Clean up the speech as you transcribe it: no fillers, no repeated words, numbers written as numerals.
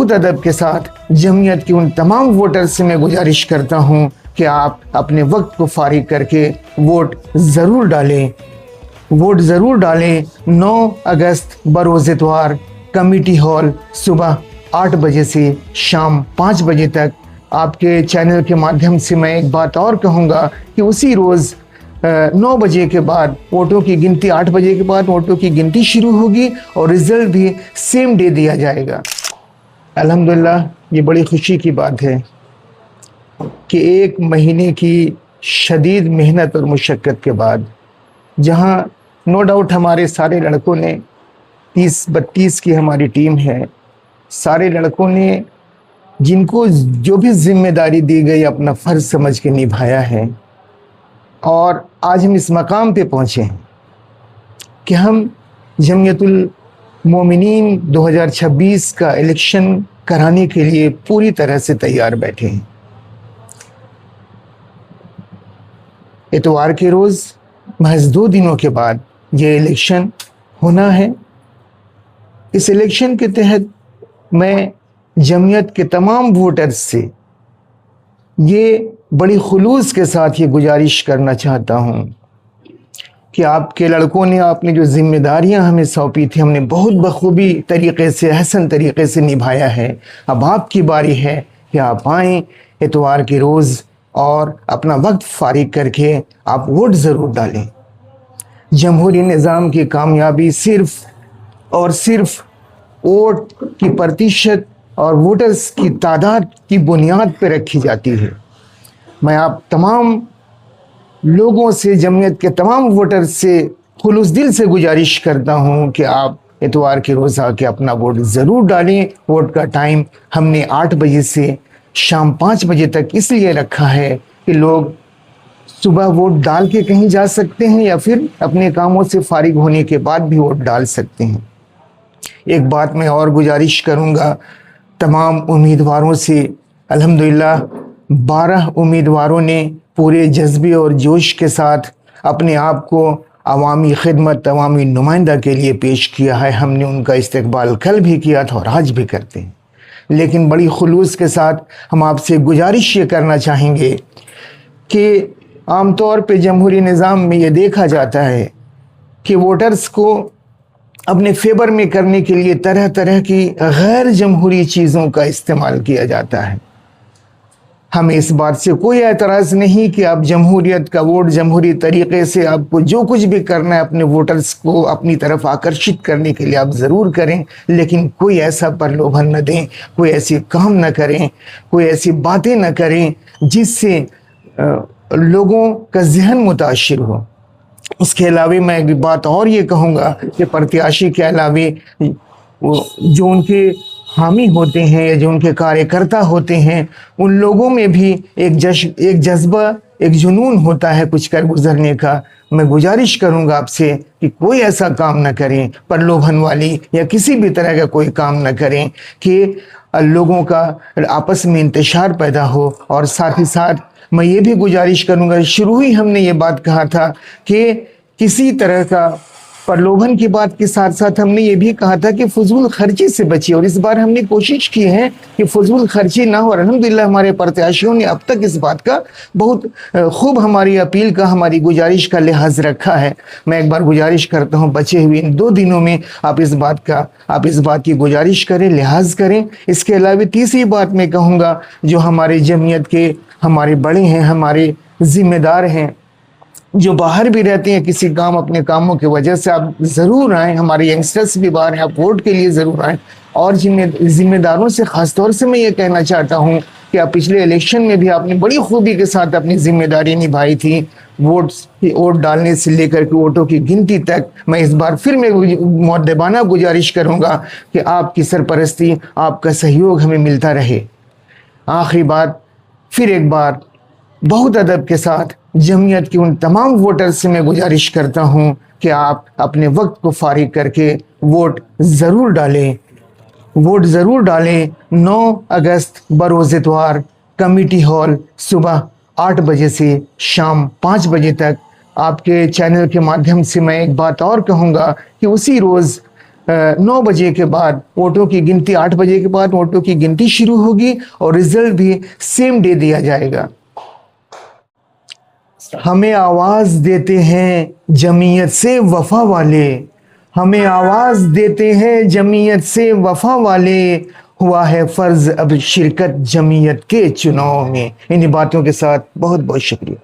بہت ادب کے ساتھ جمعیت کے ان تمام ووٹر سے میں گزارش کرتا ہوں کہ آپ اپنے وقت کو فارغ کر کے ووٹ ضرور ڈالیں، 9 اگست بروز اتوار کمیٹی ہال صبح 8 بجے سے شام 5 بجے تک۔ آپ کے چینل کے مادھیم سے میں ایک بات اور کہوں گا کہ اسی روز 9 بجے کے بعد ووٹوں کی گنتی، 8 بجے کے بعد ووٹوں کی گنتی شروع ہوگی اور رزلٹ بھی سیم ڈے دیا جائے گا۔ الحمدللہ یہ بڑی خوشی کی بات ہے کہ 1 مہینے کی شدید محنت اور مشقت کے بعد، جہاں نو ڈاؤٹ ہمارے سارے لڑکوں نے 30-32 کی ہماری ٹیم ہے، سارے لڑکوں نے جن کو جو بھی ذمہ داری دی گئی اپنا فرض سمجھ کے نبھایا ہے، اور آج ہم اس مقام پہ پہنچے ہیں کہ ہم جمعیت المومنین 2026 کا الیکشن کرانے کے لیے پوری طرح سے تیار بیٹھے ہیں۔ اتوار کے روز محض 2 دنوں کے بعد یہ الیکشن ہونا ہے۔ اس الیکشن کے تحت میں جمعیت کے تمام ووٹرز سے یہ بڑی خلوص کے ساتھ یہ گزارش کرنا چاہتا ہوں کہ آپ کے لڑکوں نے آپ نے جو ذمہ داریاں ہمیں سونپی تھی، ہم نے بہت بخوبی طریقے سے، احسن طریقے سے نبھایا ہے۔ اب آپ کی باری ہے کہ آپ آئیں اتوار کے روز اور اپنا وقت فارغ کر کے آپ ووٹ ضرور ڈالیں۔ جمہوری نظام کی کامیابی صرف اور صرف ووٹ کی پرتیشت اور ووٹرز کی تعداد کی بنیاد پہ رکھی جاتی ہے۔ میں آپ تمام لوگوں سے، جمعیت کے تمام ووٹر سے خلوص دل سے گزارش کرتا ہوں کہ آپ اتوار کے روز آ کے اپنا ووٹ ضرور ڈالیں۔ ووٹ کا ٹائم ہم نے 8 بجے سے شام 5 بجے تک اس لیے رکھا ہے کہ لوگ صبح ووٹ ڈال کے کہیں جا سکتے ہیں یا پھر اپنے کاموں سے فارغ ہونے کے بعد بھی ووٹ ڈال سکتے ہیں۔ ایک بات میں اور گزارش کروں گا تمام امیدواروں سے، الحمدللہ 12 امیدواروں نے پورے جذبے اور جوش کے ساتھ اپنے آپ کو عوامی خدمت، عوامی نمائندہ کے لیے پیش کیا ہے۔ ہم نے ان کا استقبال کل بھی کیا تھا اور آج بھی کرتے ہیں، لیکن بڑی خلوص کے ساتھ ہم آپ سے گزارش یہ کرنا چاہیں گے کہ عام طور پہ جمہوری نظام میں یہ دیکھا جاتا ہے کہ ووٹرز کو اپنے فیور میں کرنے کے لیے طرح طرح کی غیر جمہوری چیزوں کا استعمال کیا جاتا ہے۔ ہمیں اس بات سے کوئی اعتراض نہیں کہ آپ جمہوریت کا ووٹ، جمہوری طریقے سے آپ کو جو کچھ بھی کرنا ہے اپنے ووٹرز کو اپنی طرف آکرشت کرنے کے لیے آپ ضرور کریں، لیکن کوئی ایسا پرلوبھن نہ دیں، کوئی ایسی کام نہ کریں، کوئی ایسی باتیں نہ کریں جس سے لوگوں کا ذہن متاثر ہو۔ اس کے علاوہ میں ایک بات اور یہ کہوں گا کہ پرتیاشی کے علاوہ جو ان کے حامی ہوتے ہیں یا جو ان کے کاریہ کرتا ہوتے ہیں، ان لوگوں میں بھی ایک جذبہ، ایک جنون ہوتا ہے کچھ کر گزرنے کا۔ میں گزارش کروں گا آپ سے کہ کوئی ایسا کام نہ کریں، پرلوبھن والی یا کسی بھی طرح کا کوئی کام نہ کریں کہ لوگوں کا آپس میں انتشار پیدا ہو۔ اور ساتھ ہی ساتھ میں یہ بھی گزارش کروں گا، شروع ہی ہم نے یہ بات کہا تھا کہ کسی طرح کا پرلوبھن کی بات کے ساتھ ساتھ ہم نے یہ بھی کہا تھا کہ فضول خرچی سے بچیے، اور اس بار ہم نے کوشش کی ہے کہ فضول خرچی نہ ہو۔ اور الحمدللہ ہمارے پرتیاشیوں نے اب تک اس بات کا بہت خوب ہماری اپیل کا، ہماری گزارش کا لحاظ رکھا ہے۔ میں ایک بار گزارش کرتا ہوں بچے ہوئے ان 2 دنوں میں آپ اس بات کی گزارش کریں، لحاظ کریں۔ اس کے علاوہ تیسری بات میں کہوں گا، جو ہمارے جمعیت کے ہمارے بڑے ہیں، ہمارے ذمہ دار ہیں، جو باہر بھی رہتے ہیں کسی کام، اپنے کاموں کی وجہ سے، آپ ضرور آئیں۔ ہمارے ینگسٹرز بھی باہر ہیں، آپ ووٹ کے لیے ضرور آئیں۔ اور ذمہ داروں سے خاص طور سے میں یہ کہنا چاہتا ہوں کہ آپ پچھلے الیکشن میں بھی آپ نے بڑی خوبی کے ساتھ اپنی ذمہ داری نبھائی تھی، ووٹ ڈالنے سے لے کر کے ووٹوں کی گنتی تک۔ میں اس بار پھر میں مؤدبانہ گزارش کروں گا کہ آپ کی سرپرستی، آپ کا سہیوگ ہمیں ملتا رہے۔ آخری بات پھر ایک بار بہت ادب کے ساتھ جمعیت کے ان تمام ووٹر سے میں گزارش کرتا ہوں کہ آپ اپنے وقت کو فارغ کر کے ووٹ ضرور ڈالیں، 9 اگست بروز اتوار کمیٹی ہال صبح 8 بجے سے شام 5 بجے تک۔ آپ کے چینل کے مادھیم سے میں ایک بات اور کہوں گا کہ اسی روز 9 بجے کے بعد ووٹوں کی گنتی، 8 بجے کے بعد ووٹوں کی گنتی شروع ہوگی اور رزلٹ بھی سیم ڈے دیا جائے گا۔ ہمیں آواز دیتے ہیں جمعیت سے وفا والے، ہمیں آواز دیتے ہیں جمعیت سے وفا والے، ہوا ہے فرض اب شرکت جمعیت کے چناؤ میں۔ انہی باتوں کے ساتھ بہت بہت شکریہ۔